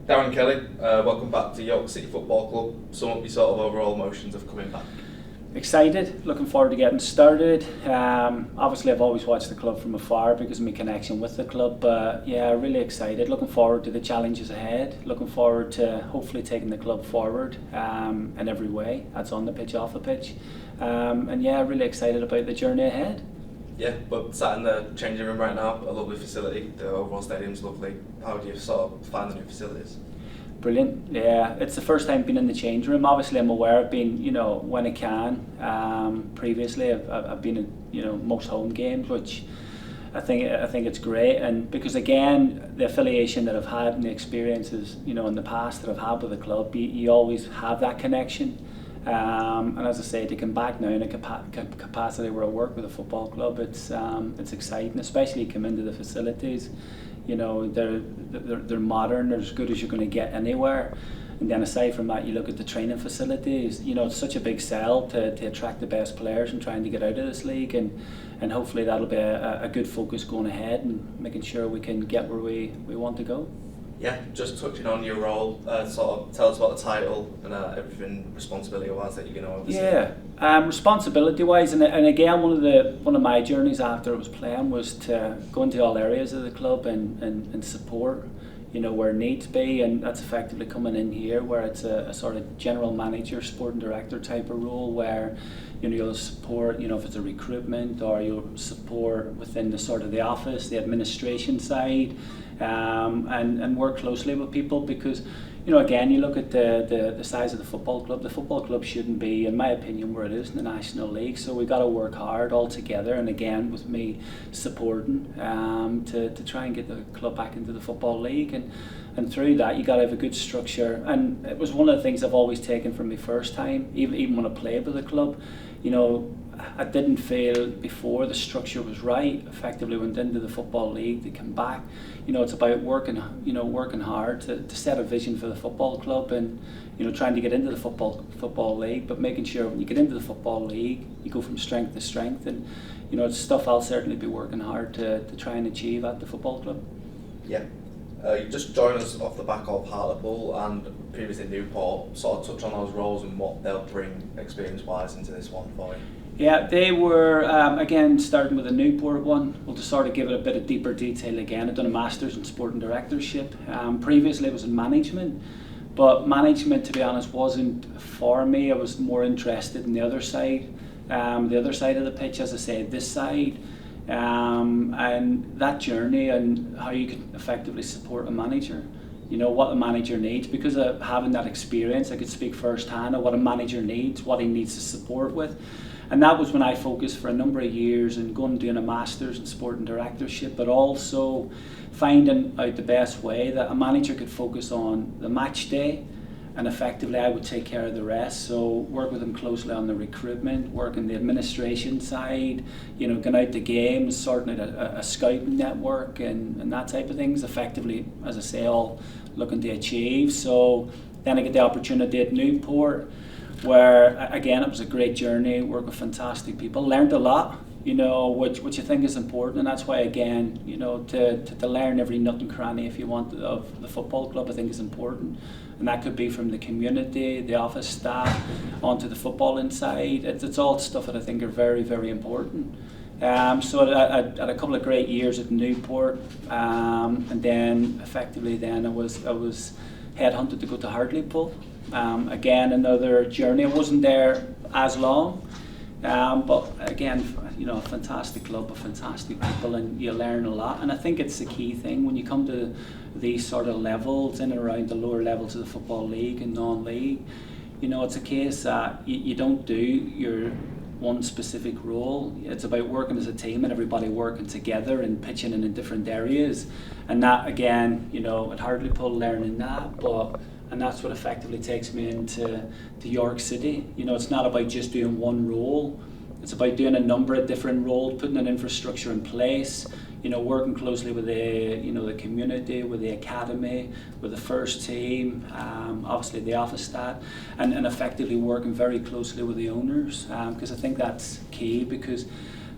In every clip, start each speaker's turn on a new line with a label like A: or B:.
A: Darren Kelly, welcome back to York City Football Club. Sum up your sort of overall emotions of coming back.
B: Excited, looking forward to getting started. Obviously I've always watched the club from afar because of my connection with the club, but yeah, really excited, looking forward to the challenges ahead, looking forward to hopefully taking the club forward in every way, that's on the pitch, off the pitch, and yeah, really excited about the journey ahead.
A: Yeah, but sat in the changing room right now, a lovely facility, the overall stadium's lovely. How do you sort of find the new facilities?
B: Brilliant, yeah. It's the first time being in the change room. Obviously I'm aware of being, when I can. Previously I've been in, most home games, which I think it's great. And because again, the affiliation that I've had and the experiences, in the past that I've had with the club, you always have that connection. And as I say, to come back now in a capacity where I work with a football club, it's exciting, especially come into the facilities. They're modern, they're as good as you're going to get anywhere. And then aside from that, you look at the training facilities. It's such a big sell to attract the best players and trying to get out of this league, and hopefully that'll be a good focus going ahead and making sure we can get where we want to go.
A: Yeah, just touching on your role, sort of tell us about the title and everything responsibility-wise that you're going to oversee.
B: Yeah, responsibility-wise, and again, one of my journeys after I was playing was to go into all areas of the club and support, where it needs be, and that's effectively coming in here where it's a sort of general manager, sporting director type of role where you'll support, if it's a recruitment, or you'll support within the sort of the office, the administration side, and work closely with people because, again, you look at the size of the football club. The football club shouldn't be, in my opinion, where it is in the National League. So we've got to work hard all together, and again, with me supporting to try and get the club back into the Football League. And through that, you got to have a good structure. And it was one of the things I've always taken from my first time, even when I played with the club. I didn't feel before the structure was right. Effectively went into the Football League to come back. It's about working hard to set a vision for the football club and, trying to get into the football league, but making sure when you get into the Football League, you go from strength to strength. And, it's stuff I'll certainly be working hard to try and achieve at the football club.
A: Yeah. You just joined us off the back of Hartlepool and previously Newport. Sort of touch on those roles and what they'll bring experience-wise into this one for you.
B: Yeah, they were, again, starting with the Newport one. We'll just sort of give it a bit of deeper detail again. I've done a Masters in Sporting Directorship. Previously it was in management, but management, to be honest, wasn't for me. I was more interested in the other side of the pitch, as I say, this side. And that journey and how you can effectively support a manager. What a manager needs. Because of having that experience, I could speak firsthand of what a manager needs, what he needs to support with. And that was when I focused for a number of years and going and doing a Masters in Sporting Directorship, but also finding out the best way that a manager could focus on the match day, and effectively I would take care of the rest. So work with them closely on the recruitment, work on the administration side, going out to games, sorting out a scouting network and that type of things, effectively, as I say, all looking to achieve. So then I get the opportunity at Newport, where again it was a great journey, work with fantastic people, learned a lot, which I think is important, and that's why again, to learn every nook and cranny, if you want, of the football club, I think is important. And that could be from the community, the office staff, onto the football inside. It's all stuff that I think are very, very important. So I had a couple of great years at Newport, and then effectively I was headhunted to go to Hartlepool. Again, another journey. I wasn't there as long, but again, a fantastic club of fantastic people, and you learn a lot. And I think it's the key thing when you come to these sort of levels, in and around the lower levels of the Football League and non-league, it's a case that you don't do your one specific role. It's about working as a team and everybody working together and pitching in different areas. And that, again, at Hartlepool, learning that, and that's what effectively takes me into York City. It's not about just doing one role. It's about doing a number of different roles, putting an infrastructure in place, working closely with the community, with the academy, with the first team, obviously the office staff, and effectively working very closely with the owners, because I think that's key, because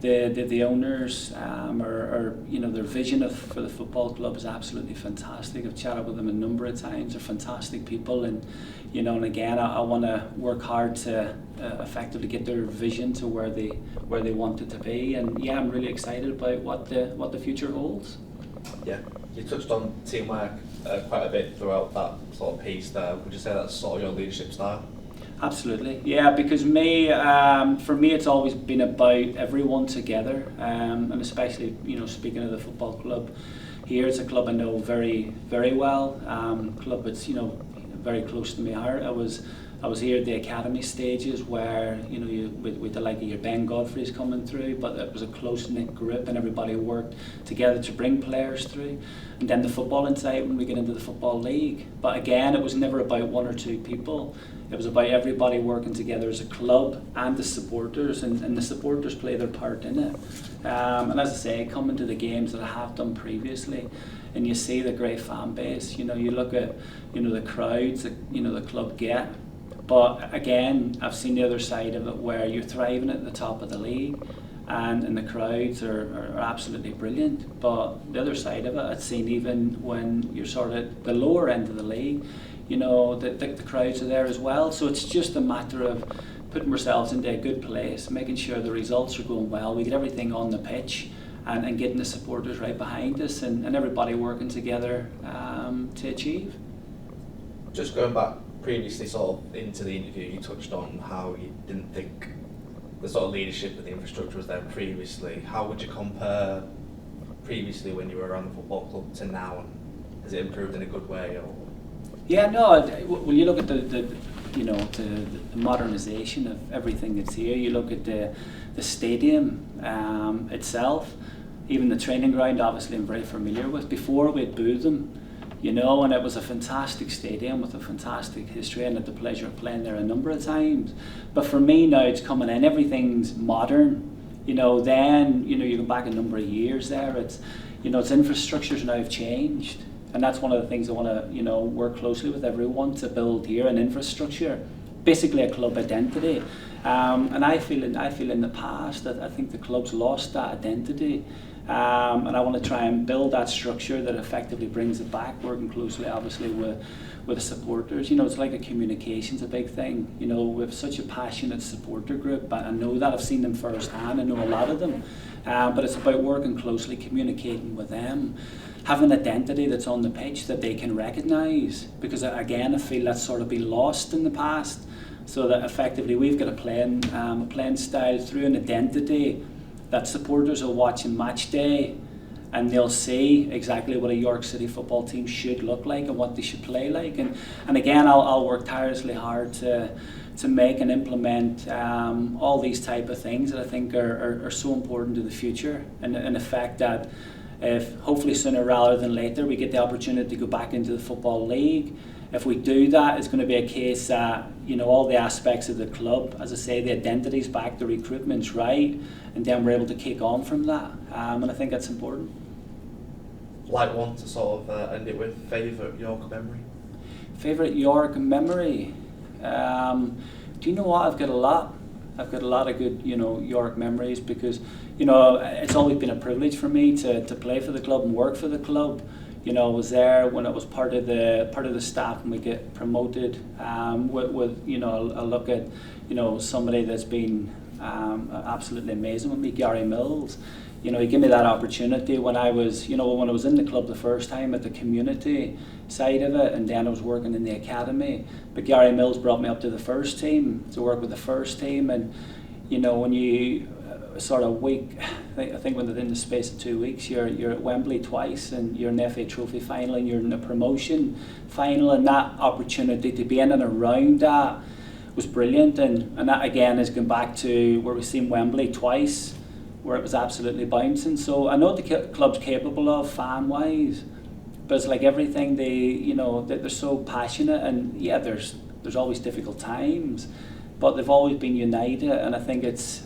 B: the owners are their vision for the football club is absolutely fantastic. I've chatted with them a number of times. They're fantastic people, and and again I want to work hard to effectively get their vision to where they want it to be. And yeah, I'm really excited about what the future holds.
A: Yeah, you touched on teamwork quite a bit throughout that sort of piece there. Would you say that's sort of your leadership style?
B: Absolutely, yeah, because for me it's always been about everyone together, and especially speaking of the football club here, it's a club I know very, very well, club that's very close to my heart. I was here at the academy stages where you with the like of your Ben Godfrey's coming through, but it was a close knit group and everybody worked together to bring players through. And then the footballing side when we get into the football league. But again, it was never about one or two people. It was about everybody working together as a club and the supporters, and the supporters play their part in it. And as I say, coming to the games that I have done previously, and you see the great fan base. You look at the crowds that the club get. But again, I've seen the other side of it where you're thriving at the top of the league, and the crowds are absolutely brilliant. But the other side of it, I've seen even when you're sort of the lower end of the league, the crowds are there as well. So it's just a matter of putting ourselves into a good place, making sure the results are going well, we get everything on the pitch, and getting the supporters right behind us, and everybody working together to achieve.
A: Just going back previously sort of into the interview, you touched on how you didn't think the sort of leadership of the infrastructure was there previously. How would you compare previously when you were around the football club to now? Has it improved in a good way? Or?
B: Yeah, no. When you look at the modernisation of everything that's here, you look at the stadium itself, even the training ground. Obviously, I'm very familiar with. Before we'd boo them. And it was a fantastic stadium with a fantastic history, and I had the pleasure of playing there a number of times. But for me now, it's coming in, everything's modern. Then you go back a number of years there. Its infrastructures now have changed, and that's one of the things I want to work closely with everyone to build here, an infrastructure, basically a club identity. And I feel in the past that I think the club's lost that identity. And I want to try and build that structure that effectively brings it back, working closely obviously with the supporters. It's like a communication's a big thing. We have such a passionate supporter group, but I know that I've seen them firsthand, I know a lot of them. But it's about working closely, communicating with them, having an identity that's on the pitch that they can recognise, because again I feel that's sort of been lost in the past. So that effectively we've got a playing style through an identity that supporters will watch in match day, and they'll see exactly what a York City football team should look like and what they should play like. And again, I'll work tirelessly hard to make and implement all these type of things that I think are so important to the future, and the fact that if hopefully sooner rather than later we get the opportunity to go back into the football league. If we do that, it's going to be a case that all the aspects of the club, as I say, the identity's back, the recruitment's right, and then we're able to kick on from that. And I think that's important.
A: Like one to sort of end it with, favourite York memory?
B: Favourite York memory? Do you know what? I've got a lot. I've got a lot of good, York memories, because, it's always been a privilege for me to play for the club and work for the club. I was there when I was part of the staff and we get promoted. With a look at somebody that's been absolutely amazing with me, Gary Mills. He gave me that opportunity when I was when I was in the club the first time at the community side of it, and then I was working in the academy. But Gary Mills brought me up to the first team to work with the first team, and when you sort of week, I think within the space of 2 weeks, you're at Wembley twice, and you're in the FA Trophy final, and you're in the promotion final, and that opportunity to be in and around that was brilliant. And that again is going back to where we've seen Wembley twice, where it was absolutely bouncing. So I know what the club's capable of fan-wise, but it's like everything, they're so passionate, and yeah, there's always difficult times, but they've always been united, and I think it's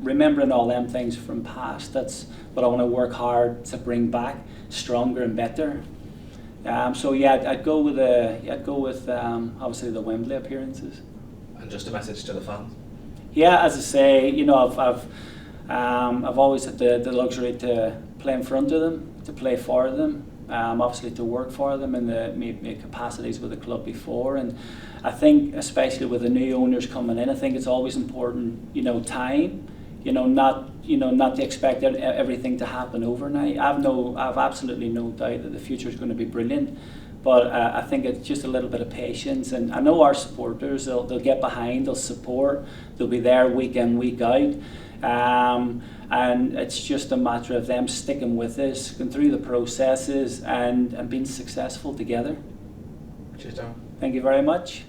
B: remembering all them things from past. That's what I want to work hard to bring back, stronger and better. So yeah, I'd go with obviously the Wembley appearances.
A: And just a message to the fans.
B: Yeah, as I say, I've always had the luxury to play in front of them, to play for them, obviously to work for them in my capacities with the club before. And I think, especially with the new owners coming in, I think it's always important, time, not to expect everything to happen overnight. I've absolutely no doubt that the future is going to be brilliant. But I think it's just a little bit of patience, and I know our supporters, they'll get behind, they'll support, they'll be there week in, week out, and it's just a matter of them sticking with us, going through the processes and being successful together.
A: Cheers, Darren.
B: Thank you very much.